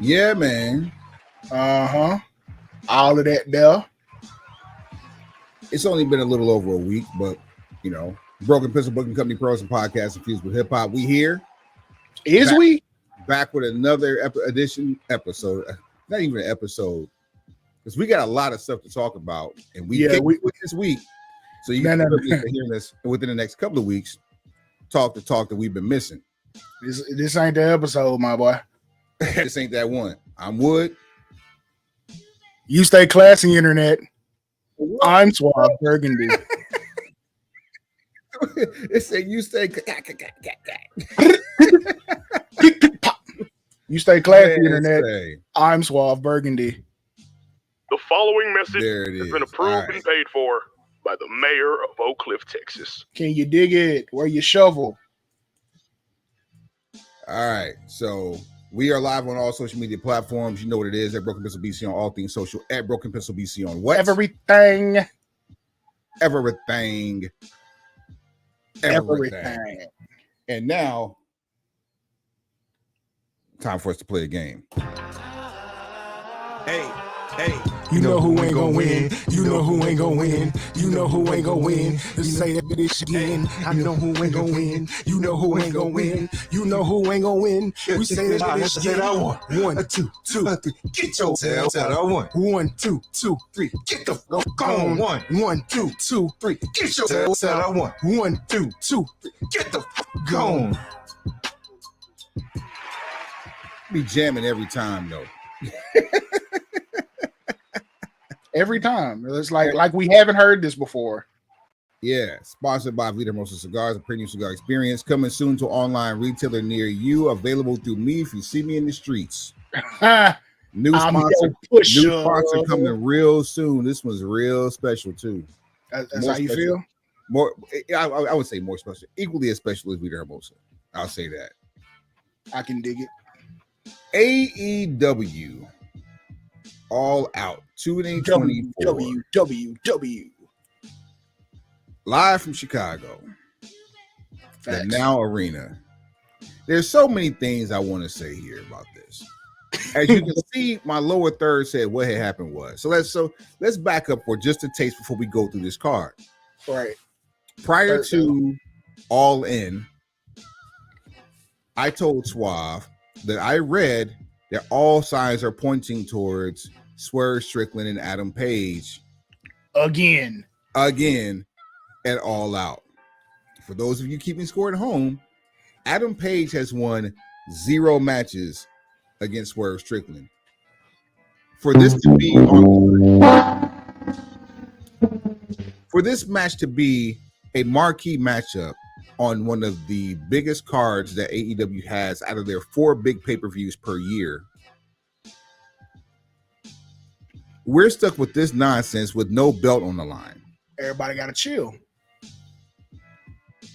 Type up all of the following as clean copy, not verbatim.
Yeah, man. All of that there. It's only been a little over a week, but you know, Broken Pencil Booking Company Pros and Podcast infused with hip hop. We here. Back with another episode? Not even an episode, because we got a lot of stuff to talk about, and we this week. So you can hear this within the next couple of weeks. Talk that we've been missing. This ain't the episode, my boy. This ain't that one. I'm Wood. You stay classy, internet. I'm Suave Burgundy. It said you stay. You stay classy, internet. I'm Suave Burgundy. The following message has been approved and paid for by the mayor of Oak Cliff, Texas. Can you dig it? Where you shovel? All right, so we are live on all social media platforms. You know what it is at Broken Pencil BC on all things social. At Broken Pencil BC on what? Everything. And now, time for us to play a game. Hey. You know who ain't gonna win. You know who ain't gonna win. You know who ain't gonna win. Let's say that bitch again. I know who ain't gonna win. You know who ain't gonna win. You know who ain't gonna win. We say that bitch again. I want 1, 2, 3. Get your tail. I want 1, 2, 3. Get the fuck on. 1, 2, 3. Get your tail. I want 1, 2, 3. Get the fuck on. Be jamming every time though. Every time. It's like we haven't heard this before. Yeah. Sponsored by Vida Hermosa Cigars, a premium cigar experience. Coming soon to online retailer near you. Available through me if you see me in the streets. New sponsor coming real soon. This one's real special too. That's how you feel? More, I would say more special. Equally as special as Vida Hermosa. I'll say that. I can dig it. AEW All Out 2024. WWW. Live from Chicago. The Now Arena. There's so many things I want to say here about this. As you can see, my lower third said what had happened was. So let's back up for just a taste before we go through this card. Right. Prior to All In, I told Suave that I read that all signs are pointing towards Swerve Strickland and Adam Page again at All Out. For those of you keeping score at home, Adam Page has won 0 matches against Swerve Strickland. For this match to be a marquee matchup on one of the biggest cards that AEW has out of their 4 big pay-per-views per year, we're stuck with this nonsense with no belt on the line. Everybody got to chill.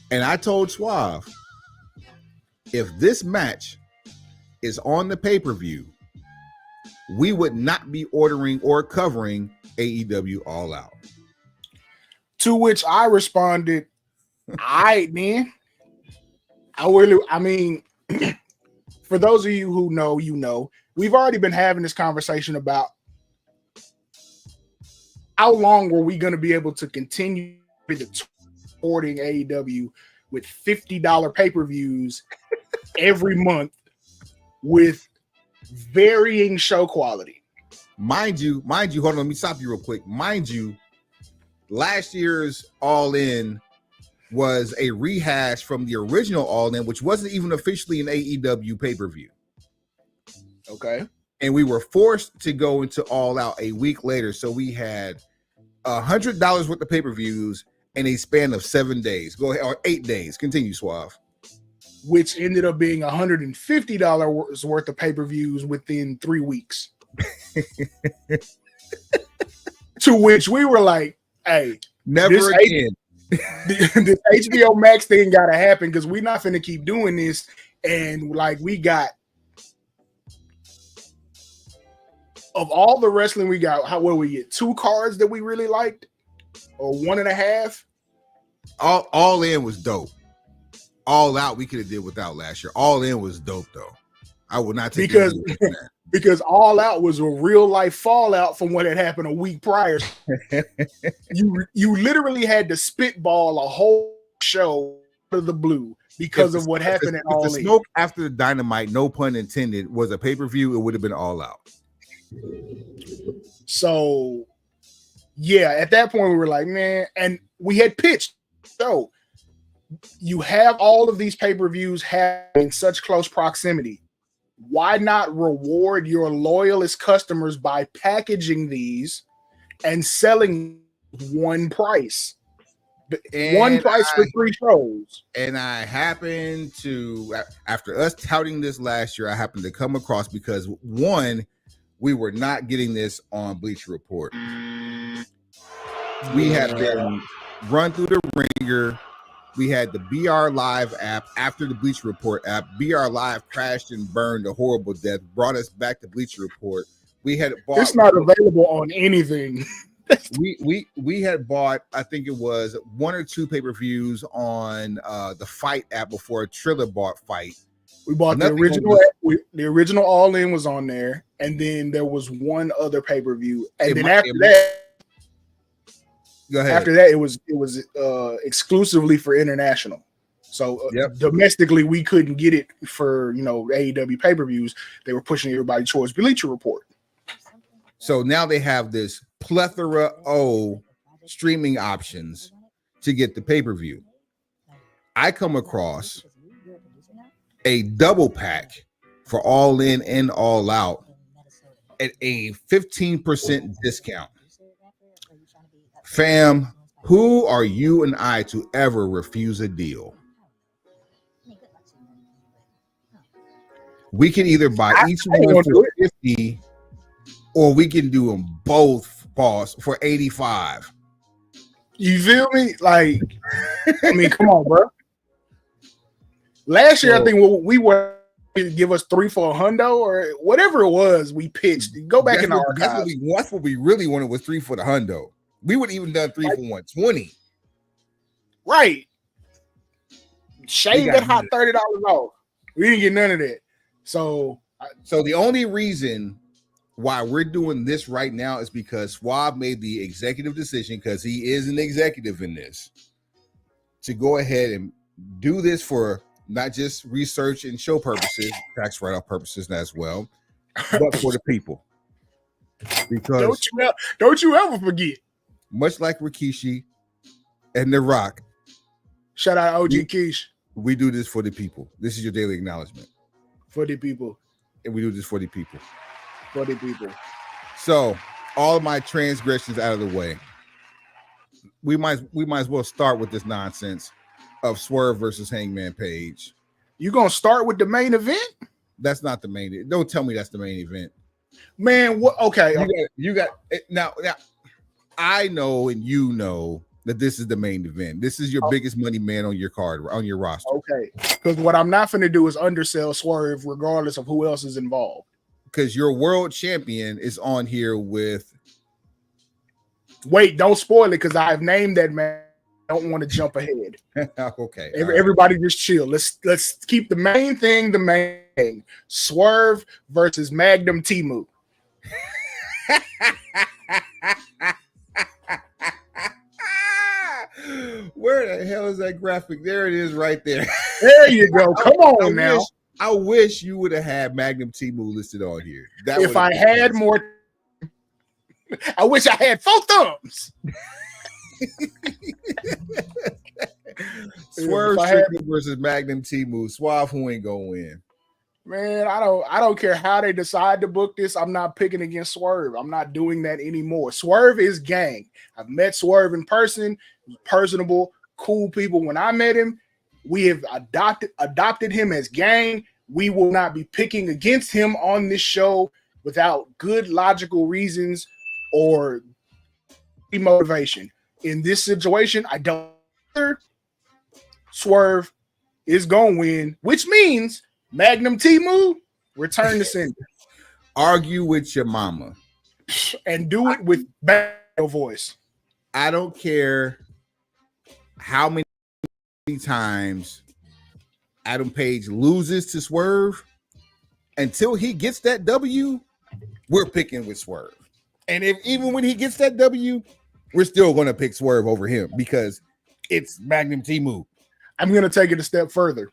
And I told Suave, if this match is on the pay-per-view, we would not be ordering or covering AEW All Out. To which I responded, all right, man. I mean, for those of you who know, you know, we've already been having this conversation about how long were we going to be able to continue supporting AEW with $50 pay-per-views every month with varying show quality. Mind you, hold on, let me stop you real quick. Mind you, last year's All In was a rehash from the original All In, which wasn't even officially an AEW pay-per-view. Okay. And we were forced to go into All Out a week later. So we had $100 worth of pay-per-views in a span of 7 days. Go ahead, or 8 days. Continue, Suave. Which ended up being $150 worth of pay-per-views within 3 weeks. To which we were like, hey, never again. This HBO Max thing got to happen because we're not finna keep doing this. And like, we got, of all the wrestling we got, what we get? 2 cards that we really liked, or 1.5. All In was dope. All Out we could have did without last year. All In was dope though. I will not take because All Out was a real life fallout from what had happened a week prior. you literally had to spitball a whole show out of the blue because of what happened at All In. The smoke after the Dynamite, no pun intended, was a pay-per-view, it would have been All Out. So yeah, at that point we were like, man, and we had pitched. So you have all of these pay-per-views in such close proximity. Why not reward your loyalist customers by packaging these and selling one price? One price for 3 shows. And I happened to, after us touting this last year, I happened to come across, because one, we were not getting this on Bleacher Report. We had been run through the ringer. We had the BR Live app after the Bleacher Report app. BR Live crashed and burned a horrible death, brought us back to Bleacher Report. We had bought. It's not available on anything. we had bought, I think it was 1 or 2 pay-per-views on the Fight app before Triller bought Fight. We bought the original All In was on there, and then there was one other pay-per-view, and then after that. Go ahead. After that, it was exclusively for international. So domestically, we couldn't get it for AEW pay-per-views. They were pushing everybody towards Bleacher Report. So now they have this plethora of streaming options to get the pay-per-view. I come across a double pack for All In and All Out at a 15% discount. Fam, who are you and I to ever refuse a deal? We can either buy each one for $50, or we can do them both, boss, for $85. You feel me? Like, I mean, come on, bro. Last year, I think we were give us 3 for $100 or whatever it was. We pitched. Go back in the archives. That's what we really wanted, was 3 for the $100. We would even done 3 for $120. Right. Shave that hot $30 off. We didn't get none of that. So the only reason why we're doing this right now is because Swab made the executive decision, because he is an executive in this, to go ahead and do this for not just research and show purposes, tax write-off purposes as well, but for the people. Because don't you ever forget. Much like Rikishi and The Rock. Shout out OG Keish. We do this for the people. This is your daily acknowledgement. For the people. And we do this for the people. For the people. So, all of my transgressions out of the way. We might as well start with this nonsense of Swerve versus Hangman Page. You gonna start with the main event? That's not the main. Don't tell me that's the main event. Man, what? Okay. You got now. I know, and you know, that this is the main event. This is your biggest money man on your card, on your roster. Okay. Because what I'm not going to do is undersell Swerve regardless of who else is involved. Because your world champion is on here with... Wait, don't spoil it, because I've named that man. I don't want to jump ahead. Okay. Everybody just chill. Let's keep the main thing the main thing. Swerve versus Magnum Timu. Where the hell is that graphic? There it is right there. There you go. Come on now. I wish you would have had Magnum Timu listed on here. If I had more, I wish I had 4 thumbs. Swerve versus Magnum Timu. Suave, who ain't gonna win? Man, I don't care how they decide to book this. I'm not picking against Swerve. I'm not doing that anymore. Swerve is gang. I've met Swerve in person. He's personable, cool people. When I met him, we have adopted him as gang. We will not be picking against him on this show without good logical reasons or motivation. In this situation, I don't. Swerve is gonna win, which means Magnum Timu, return to sender. Argue with your mama. And do it with battle voice. I don't care how many times Adam Page loses to Swerve. until he gets that W, we're picking with Swerve. And even when he gets that W, we're still going to pick Swerve over him because it's Magnum Timu. I'm going to take it a step further.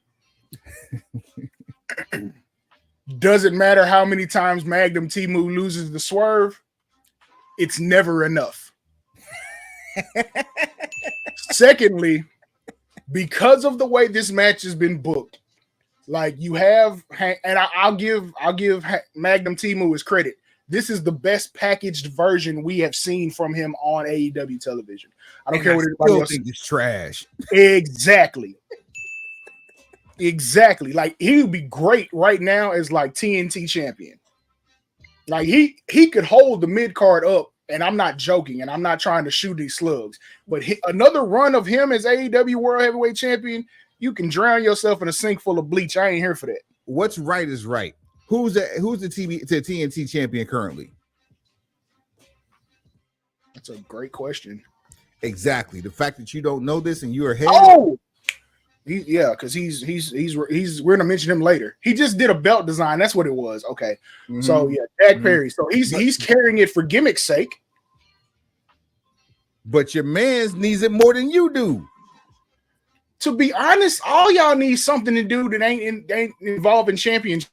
Doesn't matter how many times Magnum Timu loses the Swerve, it's never enough. Secondly, because of the way this match has been booked, like you have, and I'll give Magnum Timu his credit. This is the best packaged version we have seen from him on AEW television. I don't care what anybody else thinks. It's trash. Exactly. Like he would be great right now as like TNT champion. Like he could hold the mid card up, and I'm not joking, and I'm not trying to shoot these slugs. But another run of him as AEW World Heavyweight Champion, you can drown yourself in a sink full of bleach. I ain't here for that. What's right is right. Who's the TNT champion currently? That's a great question. Exactly. The fact that you don't know this and you're ahead. Oh, because we're gonna mention him later. He just did a belt design. That's what it was. Okay, so yeah, Jack Perry. So he's carrying it for gimmick's sake. But your man's needs it more than you do. To be honest, all y'all need something to do that ain't involving championship.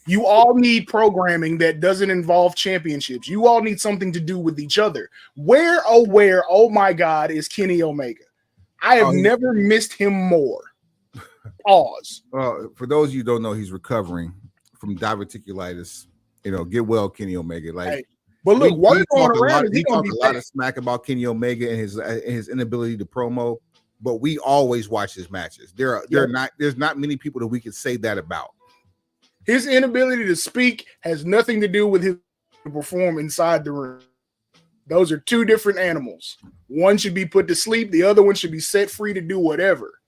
You all need programming that doesn't involve championships. You all need something to do with each other. Where, oh my God, is Kenny Omega? I have never missed him more. Pause. For those of you who don't know, he's recovering from diverticulitis. Get well, Kenny Omega. But look, what's going around? He talked a lot of smack about Kenny Omega and his inability to promo. But we always watch his matches. There's not many people that we could say that about. His inability to speak has nothing to do with his to perform inside the ring. Those are two different animals. One should be put to sleep. The other one should be set free to do whatever.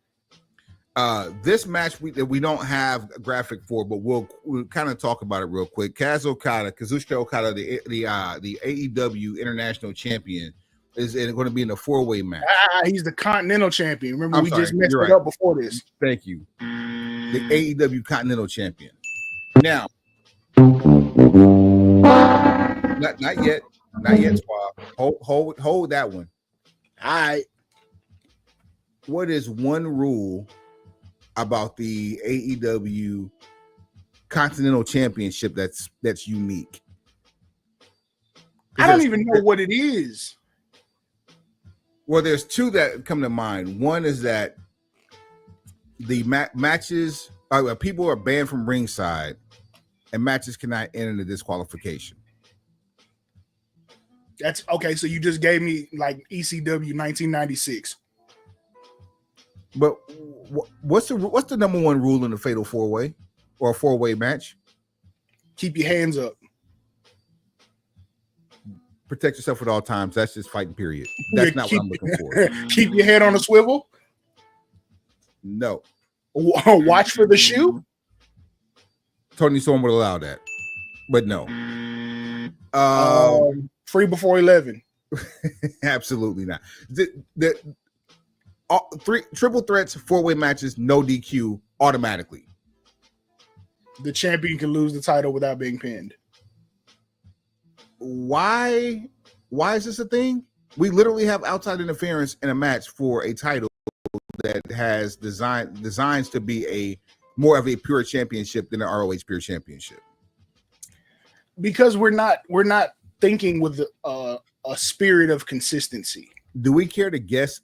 This match we don't have a graphic for, but we'll kind of talk about it real quick. Kazuchika Okada, the AEW International Champion, is going to be in a 4-way match. He's the Continental Champion. Remember, just messed it up before this. Thank you. The AEW Continental Champion. Now, not yet, Squab. Hold that one. All right. What is one rule about the AEW Continental Championship that's unique? I don't even know what it is. Well, there's two that come to mind. One is that the matches, people are banned from ringside, and matches cannot end in a disqualification. That's okay. So you just gave me like ECW 1996. But what's the number one rule in a fatal 4-way or a 4-way match? Keep your hands up. Protect yourself at all times. That's just fighting, period. That's not what I'm looking for. Keep your head on a swivel? No. Watch for the shoe? Tony Storm would allow that, but no. Free before 11. Absolutely not. Triple threats, 4-way matches, no DQ automatically. The champion can lose the title without being pinned. Why is this a thing? We literally have outside interference in a match for a title that has designs to be a more of a pure championship than an ROH pure championship. Because we're not thinking with a spirit of consistency. Do we care to guess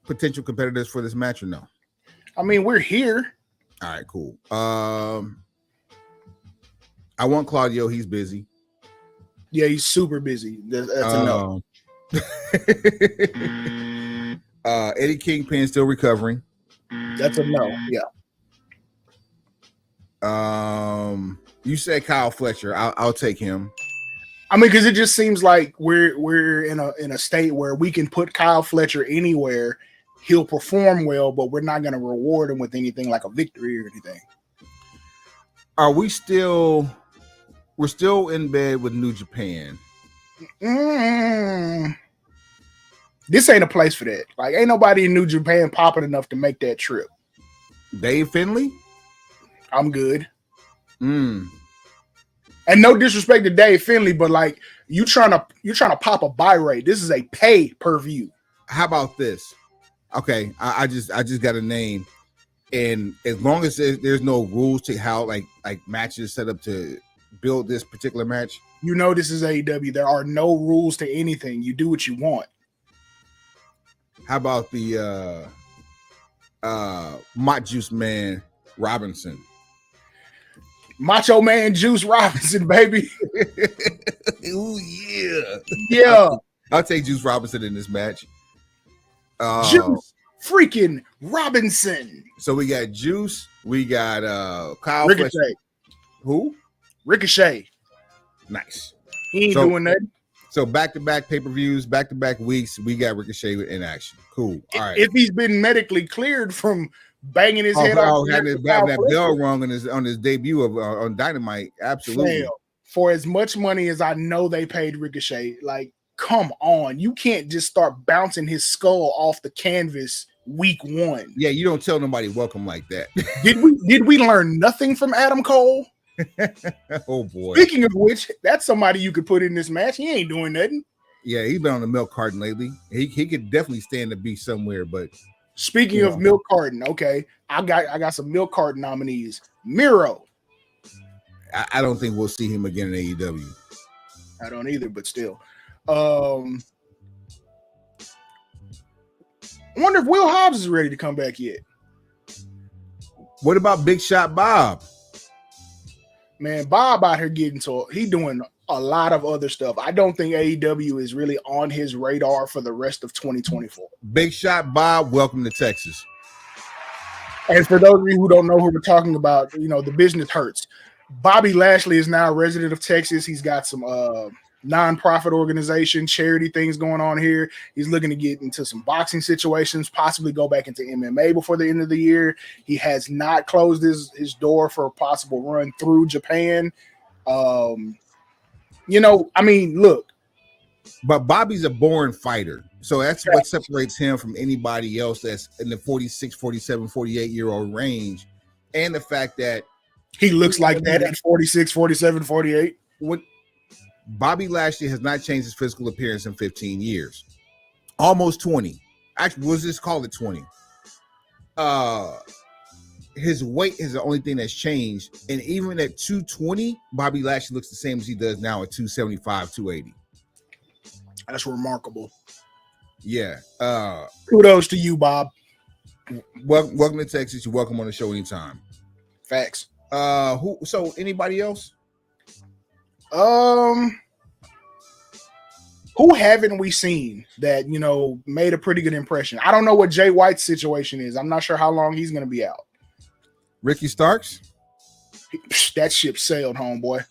potential competitors for this match or no? I mean, we're here. All right, cool. I want Claudio. He's busy. Yeah, he's super busy. That's a no. Eddie Kingpin still recovering. That's a no. Yeah. You said Kyle Fletcher. I'll take him. I mean, because it just seems like we're in a state where we can put Kyle Fletcher anywhere. He'll perform well, but we're not going to reward him with anything like a victory or anything. Are we still? We're still in bed with New Japan. This ain't a place for that. Like, ain't nobody in New Japan popping enough to make that trip. Dave Finlay? I'm good. And no disrespect to Dave Finley, but like you're trying to pop a buy rate. This is a pay per view. How about this? Okay, I just got a name, and as long as there's no rules to how like matches set up to build this particular match, you know this is AEW. There are no rules to anything. You do what you want. How about the Mott Juice Man Robinson? Macho Man Juice Robinson, baby. Ooh, yeah. Yeah. I'll take Juice Robinson in this match. Juice freaking Robinson. So we got Juice. We got Kyle Ricochet. Fletcher. Who? Ricochet. Nice. He ain't doing nothing. So back-to-back pay-per-views, back-to-back weeks, we got Ricochet in action. Cool. All right. If he's been medically cleared from banging his head off, having that bell rung on his debut on Dynamite, absolutely. Fail. For as much money as I know they paid Ricochet, like, come on, you can't just start bouncing his skull off the canvas week one. Yeah, you don't tell nobody welcome like that. Did we learn nothing from Adam Cole? Oh boy. Speaking of which, that's somebody you could put in this match. He ain't doing nothing. Yeah, he's been on the milk carton lately. He could definitely stand to be somewhere, but speaking of milk carton, okay, I got some milk carton nominees. Miro. I don't think we'll see him again in AEW. I don't either, but still. I wonder if Will Hobbs is ready to come back yet. What about Big Shot Bob? Man, Bob out here he doing a lot of other stuff. I don't think AEW is really on his radar for the rest of 2024. Big Shot Bob, welcome to Texas. And for those of you who don't know who we're talking about, you know, the business hurts. Bobby Lashley is now a resident of Texas. He's got some nonprofit organization, charity things going on here. He's looking to get into some boxing situations, possibly go back into MMA before the end of the year. He has not closed his door for a possible run through Japan. You know, I mean, look. But Bobby's a born fighter. So that's what separates him from anybody else that's in the 46, 47, 48-year-old range. And the fact that he looks like that at 46, 47, 48. What Bobby Lashley has not changed his physical appearance in 15 years. Almost 20. Actually, let's just call it 20. His weight is the only thing that's changed. And even at 220, Bobby Lashley looks the same as he does now at 275, 280. That's remarkable. Yeah. Kudos to you, Bob. Welcome to Texas. You're welcome on the show anytime. Facts. So anybody else? Who haven't we seen that, you know, made a pretty good impression? I don't know what Jay White's situation is. I'm not sure how long he's going to be out. Ricky Starks? That ship sailed, homeboy.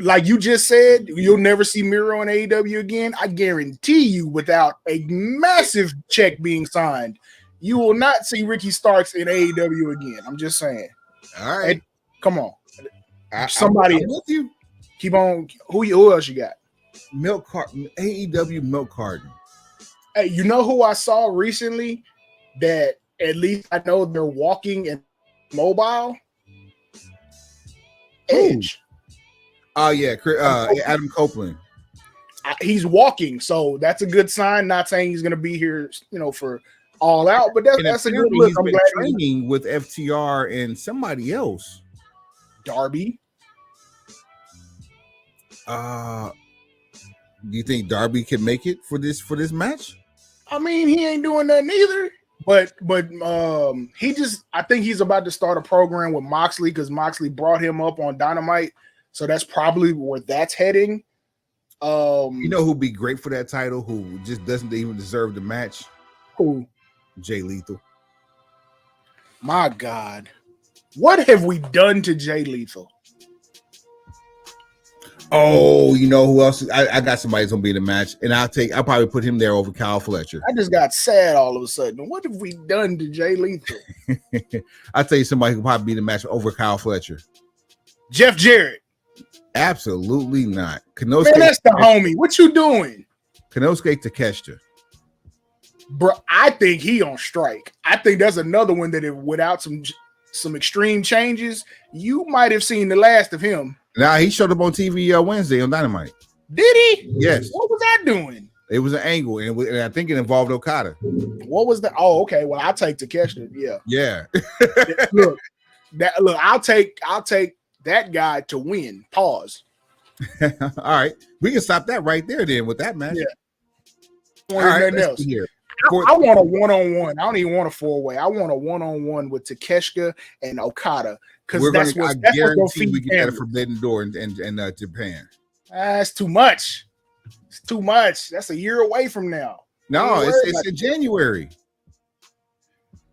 Like you just said, you'll never see Miro in AEW again. I guarantee you, without a massive check being signed, you will not see Ricky Starks in AEW again. I'm just saying. All right. Hey, come on. Somebody I'm with you. Keep on. Who else you got? Milk carton. AEW milk carton. Hey, you know who I saw recently that at least I know they're walking and mobile? Edge. Oh, yeah. Adam Copeland. He's walking, so that's a good sign. Not saying he's going to be here, you know, for All Out, but that's a good look. He's been training with FTR and somebody else. Darby. Do you think Darby can make it for this match? I mean, he ain't doing nothing either. But I think he's about to start a program with Moxley because Moxley brought him up on Dynamite. So that's probably where that's heading. You know who'd be great for that title, who just doesn't even deserve the match? Who? Jay Lethal. My God. What have we done to Jay Lethal? Oh, you know who else? I got somebody who's gonna be in the match, and I'll probably put him there over Kyle Fletcher. I just got sad all of a sudden. What have we done to Jay Lethal? I'll tell you somebody who probably be in the match over Kyle Fletcher. Jeff Jarrett. Absolutely not. Konosuke, man, that's the homie. What you doing? Konosuke Takeshita. Bro, I think he on strike. I think that's another one that without some some extreme changes, you might have seen the last of him. Now he showed up on TV Wednesday on Dynamite. Did he? Yes. What was that doing? It was an angle, and I think it involved Okada. What was the? Oh, okay. Well, I'll take Takeshita. Yeah. look, I'll take that guy to win. Pause. All right, we can stop that right there then with that match. Yeah. All right, else. I want a one-on-one. I don't even want a four-way. I want a one-on-one with Takeshita and Okada because that's what's going to we get a Forbidden Door in Japan. That's too much. It's too much. That's a year away from now. No, it's in January.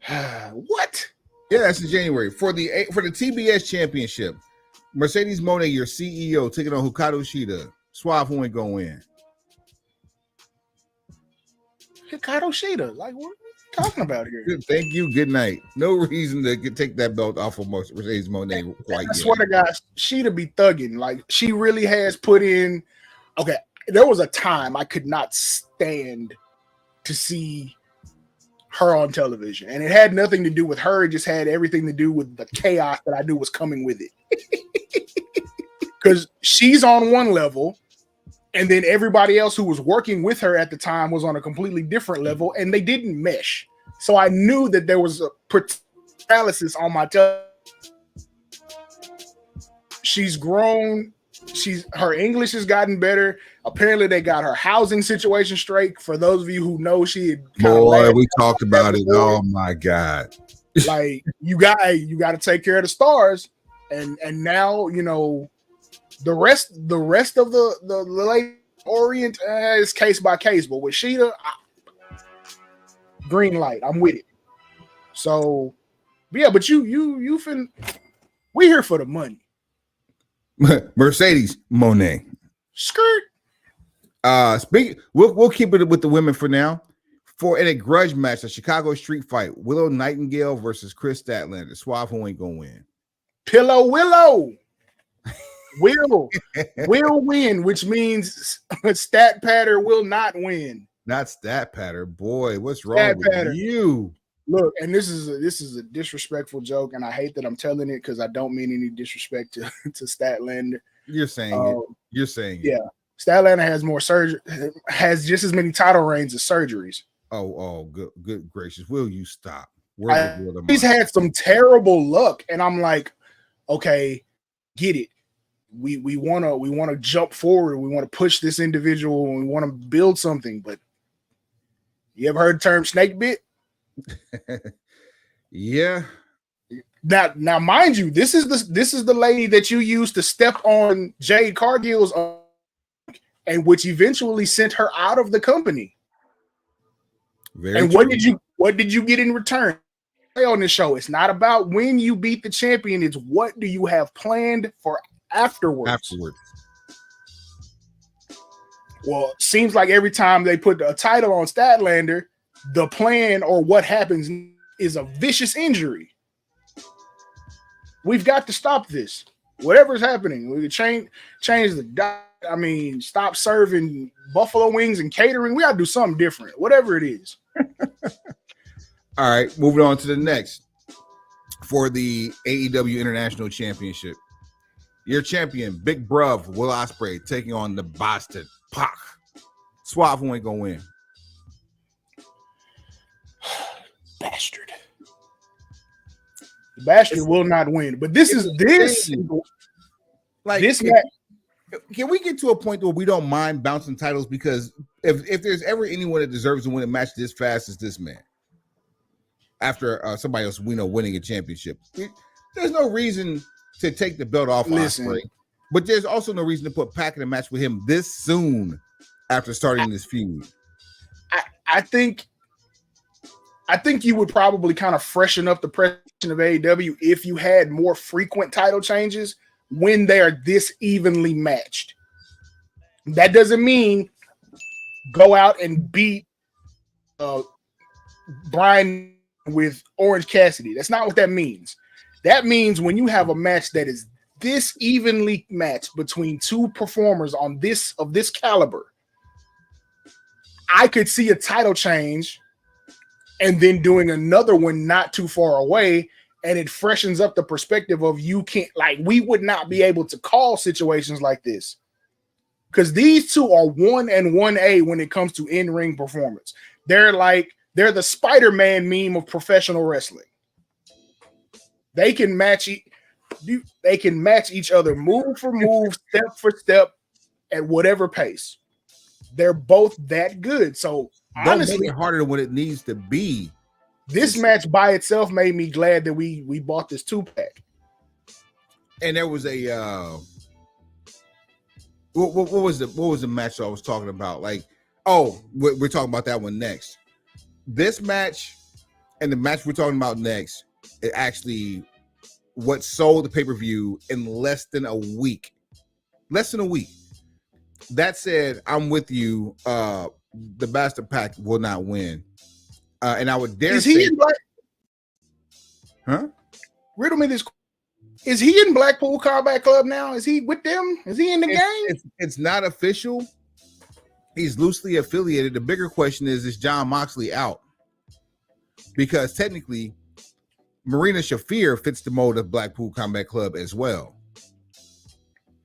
What? Yeah, that's in January for the TBS Championship. Mercedes Moné, your CEO, taking on Hikaru Shida. Suave, who ain't gonna win? Hikaru Shida. Like, what are you talking about here? Good, thank you. Good night. No reason to take that belt off of Mercedes Moné quite yet. I swear to God, Shida be thugging. Like, she really has put in. Okay, there was a time I could not stand to see her on television, and it had nothing to do with her. It just had everything to do with the chaos that I knew was coming with it. Because she's on one level, and then everybody else who was working with her at the time was on a completely different level, and they didn't mesh. So I knew that there was a paralysis on my She's grown. Her English has gotten better. Apparently, they got her housing situation straight. For those of you who know, she had we talked about it. Oh my God! Like you got to take care of the stars, and now you know the rest of the late Orient is case by case. But with Shida, green light. I'm with it. So yeah, but you we here for the money. Mercedes Moné. Skirt. We'll keep it with the women for now. For in a grudge match, a Chicago street fight, Willow Nightingale versus Chris Statlander. Suave, who ain't gonna win? Willow will win, which means Stat Patter will not win. Not Stat Patter, boy. What's wrong with you? Look, and this is a disrespectful joke, and I hate that I'm telling it because I don't mean any disrespect to Statlander. You're saying it. You're saying it. Yeah. Statlander has more surgery, has just as many title reigns as surgeries. Oh, good gracious. Will you stop? He's had some terrible luck, and I'm like, okay, get it. We want to jump forward. We want to push this individual, and we want to build something. But you ever heard the term snake bit? Yeah. Now, mind you, this is the lady that you used to step on Jade Cargill's, and which eventually sent her out of the company. Very true. What did you get in return? On this show, it's not about when you beat the champion; it's what do you have planned for afterwards. Well, seems like every time they put a title on Statlander, the plan or what happens is a vicious injury. We've got to stop this. Whatever's happening, we can change the diet. I mean, stop serving buffalo wings and catering. We got to do something different, whatever it is. All right, moving on to the next for the AEW International Championship. Your champion, Big Bruv, Will Ospreay, taking on the Bastard Pac. Suave, who ain't gonna win? Bastard. The Bastard will not win. But this match. Can we get to a point where we don't mind bouncing titles? Because if there's ever anyone that deserves to win a match this fast as this man, after somebody else we know winning a championship, there's no reason to take the belt off Ospreay. But there's also no reason to put Pac in a match with him this soon after starting this feud. I think you would probably kind of freshen up the presence of AEW if you had more frequent title changes when they are this evenly matched. That doesn't mean go out and beat Brian with Orange Cassidy. That's not what that means. That means when you have a match that is this evenly matched between two performers of this caliber, I could see a title change and then doing another one not too far away and it freshens up the perspective of you can't, like, we would not be able to call situations like this because these two are 1 and 1A when it comes to in-ring performance. They're the Spider-Man meme of professional wrestling. They can match each other move for move, step for step, at whatever pace. They're both that good. So honestly, don't make it harder than what it needs to be. This match by itself made me glad that we bought this 2-pack. And there was a what was the match I was talking about? Like, oh, we're talking about that one next. This match and the match we're talking about next, it actually what sold the pay-per-view in less than a week. Less than a week. That said, I'm with you. The Bastard Pack will not win. And I would dare say... Is he in Black... Huh? Riddle me this. Is he in Blackpool Combat Club now? Is he with them? Is he in the game? It's not official. He's loosely affiliated. The bigger question is John Moxley out? Because technically, Marina Shafir fits the mold of Blackpool Combat Club as well.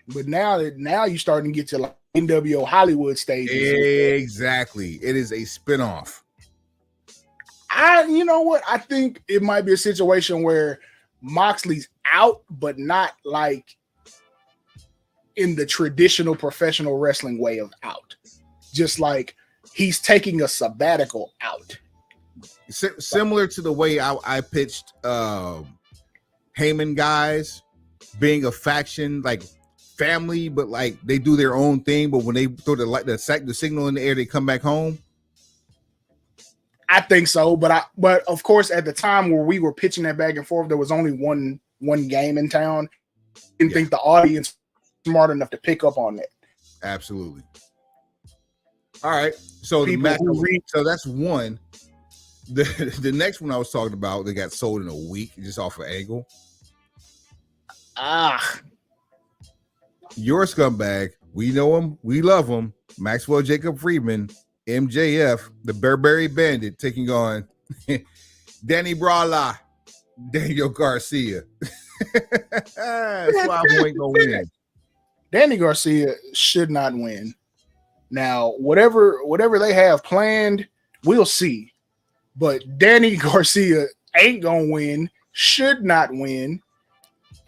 But now you're starting to get to like NWO Hollywood stages. Exactly. It is a spinoff. You know what? I think it might be a situation where Moxley's out, but not like in the traditional professional wrestling way of out. Just like he's taking a sabbatical out. Similar to the way I pitched Heyman guys being a faction, like family, but like they do their own thing. But when they throw the signal in the air, they come back home. I think so, but of course, at the time where we were pitching that back and forth, there was only one game in town. Didn't think the audience was smart enough to pick up on that. Absolutely. All right, so so that's one. The next one I was talking about, they got sold in a week just off of Angle. Your scumbag, we know him, we love him. Maxwell Jacob Friedman. MJF, the Burberry Bandit, taking on Danny Brawler, Daniel Garcia. That's why I ain't gonna win. Danny Garcia should not win. Now, whatever they have planned, we'll see. But Danny Garcia ain't gonna win, should not win.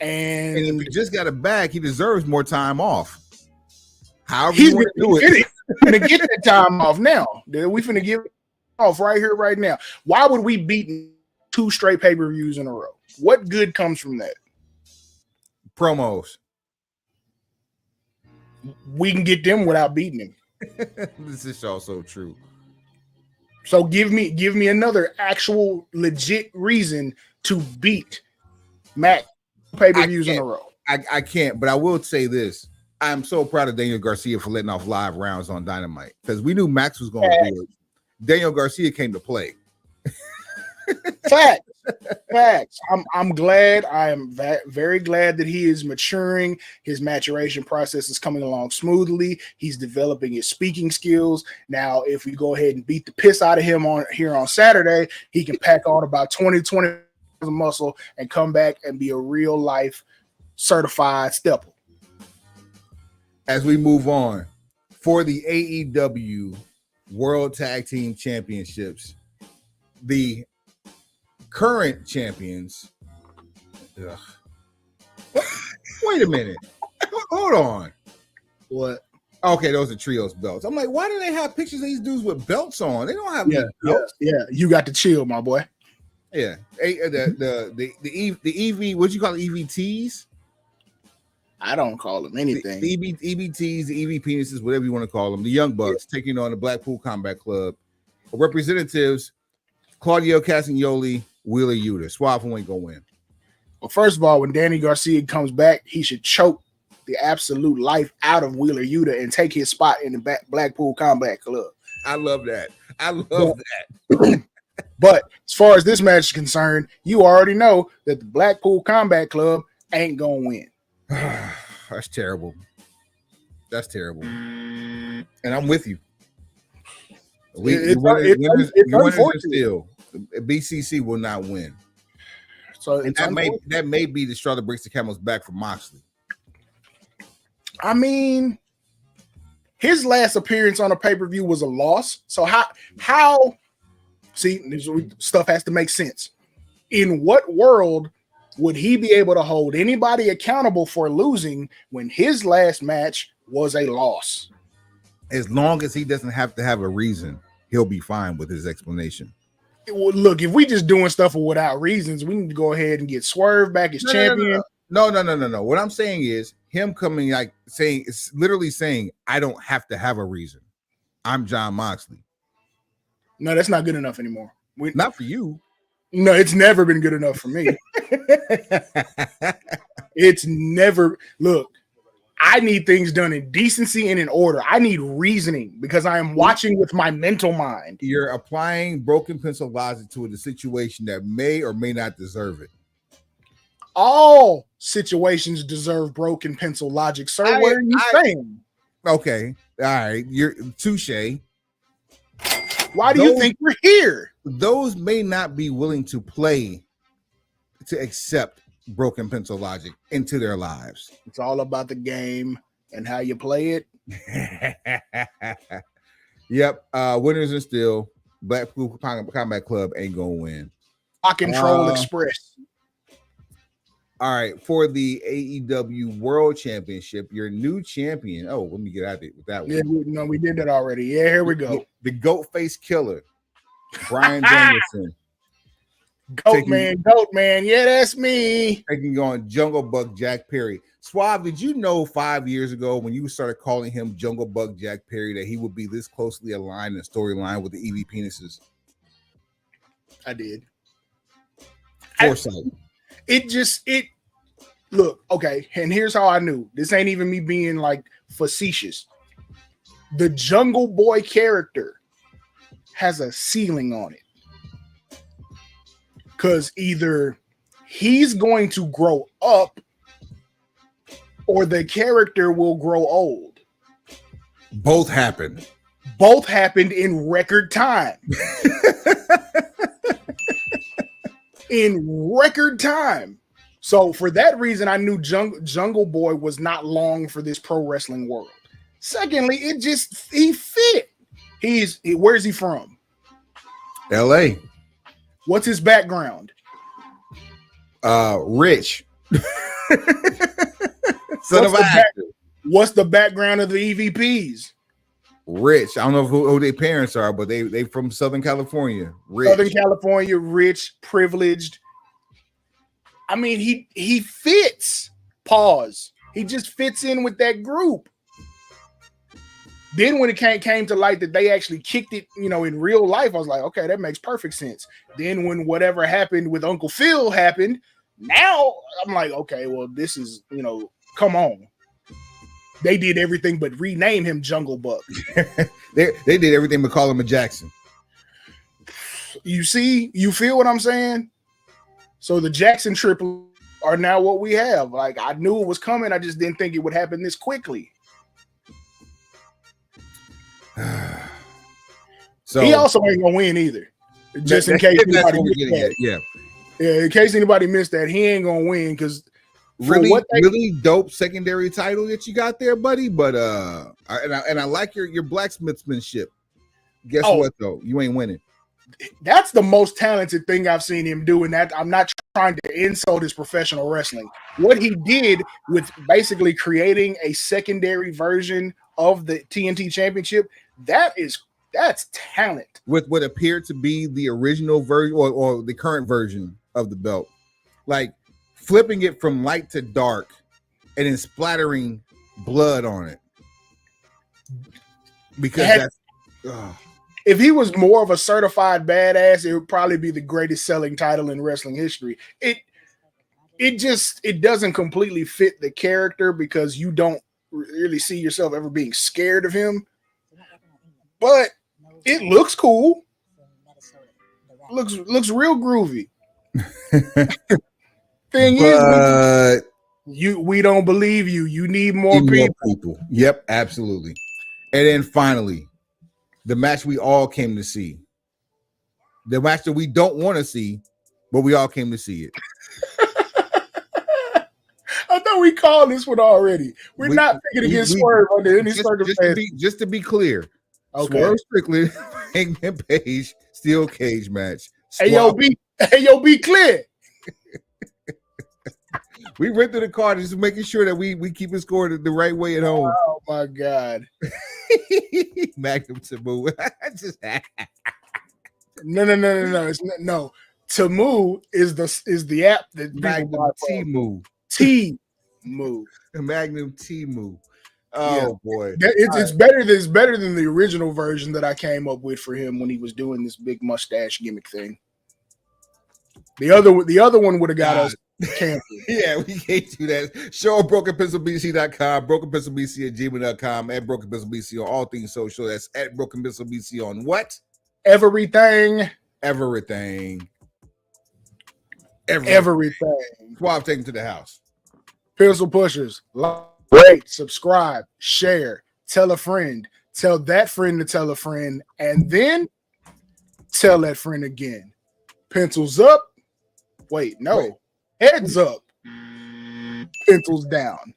And if he just got a bag, he deserves more time off. However you want to do it. We're gonna get that time off now. We finna give it off right here, right now. Why would we beat 2 straight pay-per-views in a row? What good comes from that? Promos. We can get them without beating him. This is also true. So give me another actual legit reason to beat Matt pay-per-views in a row. I can't, but I will say this. I'm so proud of Daniel Garcia for letting off live rounds on Dynamite because we knew Max was going to do it. Daniel Garcia came to play. Facts. I'm glad. I am very glad that he is maturing. His maturation process is coming along smoothly. He's developing his speaking skills. Now, if we go ahead and beat the piss out of him on Saturday, he can pack on about 20 muscle and come back and be a real life certified stepper. As we move on for the AEW World Tag Team Championships, the current champions. Wait a minute. Hold on. What? Okay, those are trios belts. I'm like, why do they have pictures of these dudes with belts on? They don't have belts. Yeah. You got to chill, my boy. Yeah. The EV, what you call it, EVTs? I don't call them anything. The EBTs, the EV penises, whatever you want to call them. The Young Bucks taking on the Blackpool Combat Club. Representatives, Claudio Castagnoli, Wheeler Yuta. Suave ain't going to win. Well, first of all, when Danny Garcia comes back, he should choke the absolute life out of Wheeler Yuta and take his spot in the Blackpool Combat Club. I love that. That. But as far as this match is concerned, you already know that the Blackpool Combat Club ain't going to win. That's terrible. And I'm with you. It's unfortunate. Still, BCC will not win. So and that may be the straw that breaks the camel's back for Moxley. I mean, his last appearance on a pay-per-view was a loss. So how stuff has to make sense. In what world would he be able to hold anybody accountable for losing when his last match was a loss? As long as he doesn't have to have a reason, he'll be fine with his explanation. Well, look, if we just doing stuff without reasons, we need to go ahead and get Swerve back as champion. No. What I'm saying is him coming it's literally saying, I don't have to have a reason. I'm Jon Moxley. No, that's not good enough anymore. Not for you. No, it's never been good enough for me. It's never. Look, I need things done in decency and in order. I need reasoning because I am watching with my mental mind. You're applying broken pencil logic to a situation that may or may not deserve it. All situations deserve broken pencil logic, sir. What are you saying? Okay, all right, you're touche. Why do you think we're here? Those may not be willing to accept broken pencil logic into their lives. It's all about the game and how you play it. Yep. Winners are still Blackpool Combat Club ain't gonna win. I control Express. All right, for the AEW World Championship, your new champion. Oh, let me get out of it with that one. Yeah, we did that already. Yeah, here we go. The goat face killer, Bryan Danielson. Goat man. Yeah, that's me. Taking on Jungle Bug Jack Perry. Suave, did you know 5 years ago when you started calling him Jungle Bug Jack Perry that he would be this closely aligned in the storyline with the EV penises? I did. Foresight. Look, okay, and here's how I knew. This ain't even me being like facetious. The Jungle Boy character has a ceiling on it. Because either he's going to grow up or the character will grow old. Both happened. Both happened in record time. In record time. So for that reason, I knew Jungle Boy was not long for this pro wrestling world. Secondly, he fit. Where's he from? LA. What's his background? Rich. Son of an actor. What's the background of the EVPs? Rich. I don't know who their parents are, but they from Southern California. Rich. Southern California, rich, privileged. I mean, he fits. Pause. He just fits in with that group. Then when it came to light that they actually kicked it, in real life, I was like, okay, that makes perfect sense. Then when whatever happened with Uncle Phil happened, now I'm like, okay, well, this is, come on. They did everything but rename him Jungle Bug. they did everything but call him a Jackson. You feel what I'm saying? So the Jackson triplets are now what we have. Like, I knew it was coming. I just didn't think it would happen this quickly. So he also ain't gonna win either. Just in case anybody missed that. Yeah, in case anybody missed that, he ain't gonna win because really dope secondary title that you got there, buddy. But I like your blacksmithsmanship. Guess what though? You ain't winning. That's the most talented thing I've seen him do, and that I'm not trying to insult his professional wrestling. What he did with basically creating a secondary version of the TNT Championship, that's talent. With what appeared to be the original version or the current version of the belt, like flipping it from light to dark and then splattering blood on it. Because if he was more of a certified badass, it would probably be the greatest selling title in wrestling history. It doesn't completely fit the character because you don't really see yourself ever being scared of him. But it looks cool. Looks real groovy. Thing is, we don't believe you. You need more people. Yep, absolutely. And then finally, the match we all came to see. The match that we don't want to see, but we all came to see it. we call this one already? We're not picking against Swerve under any circumstances. Just to be clear, okay. Swerve Strickland, Hangman Page, steel cage match. Be clear. We went through the card, just making sure that we keep it scored the right way at home. Oh my God. Magnum Taboo. No. No. Tamu is the app that Magnum T-Move. T-Move. Magnum T-Move. Oh boy. It's better than the original version that I came up with for him when he was doing this big mustache gimmick thing. The other one would have got us canceled. Yeah, we can't do that. Show at BrokenPencilBC.com, BrokenPencilBC@gmail.com, at BrokenPencilBC on all things social. That's at BrokenPencilBC on what? Everything. Swab, take him to the house. Pencil pushers. Rate, subscribe, share, tell a friend, tell that friend to tell a friend, and then tell that friend again. Pencils up. Wait, no. Wait. Heads up. Pencils down.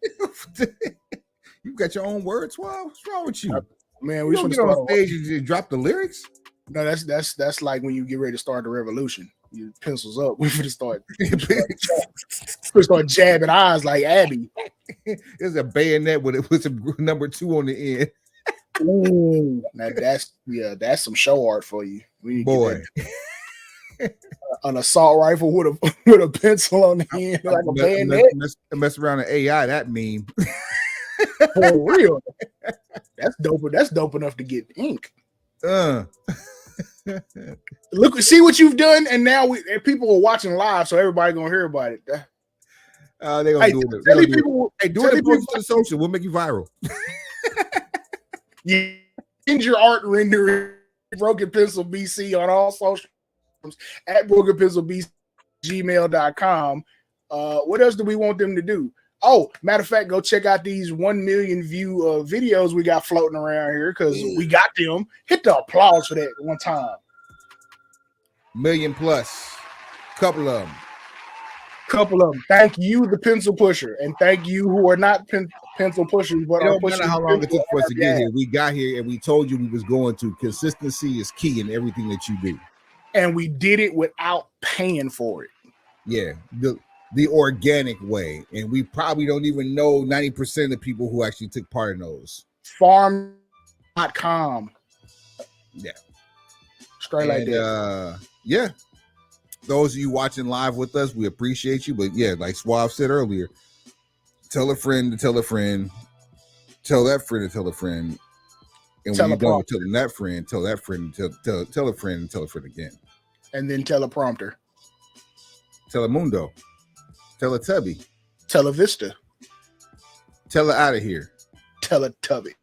You got your own words, Swab? What's wrong with you? Man, we should get on stage and just drop the lyrics. No, that's like when you get ready to start the revolution. You pencils up. We should start jabbing eyes like Abby. There's a bayonet with a number 2 on the end. Ooh, now that's some show art for you. Boy. An assault rifle with a pencil on the end, like a bayonet. Mess around an AI, that meme. For real. That's dope. That's dope enough to get ink. Look, see what you've done, and now people are watching live, so everybody gonna hear about it. They're gonna do it. Hey, do it to the social. We'll make you viral. You send your art rendering Broken Pencil BC on all social at Broken Pencil BC gmail.com. What else do we want them to do? Oh, matter of fact, go check out these 1 million view videos we got floating around here because we got them. Hit the applause for that one time. 1 million plus. Couple of them. Thank you, the pencil pusher, and thank you who are not pencil pushers, but it don't matter how long it took for us to get here. We got here and we told you we was going to. Consistency is key in everything that you do. And we did it without paying for it. Yeah, the organic way. And we probably don't even know 90% of the people who actually took part in those. Farm.com. Yeah. Straight like that. Yeah. Those of you watching live with us, we appreciate you. But yeah, like Suave said earlier, tell a friend to tell a friend, tell that friend to tell a friend. And when you don't tell that friend, tell that friend, tell a friend, and tell a friend again. And then teleprompter. Telemundo. Teletubby. Televista. Tell her out of here. Teletubby.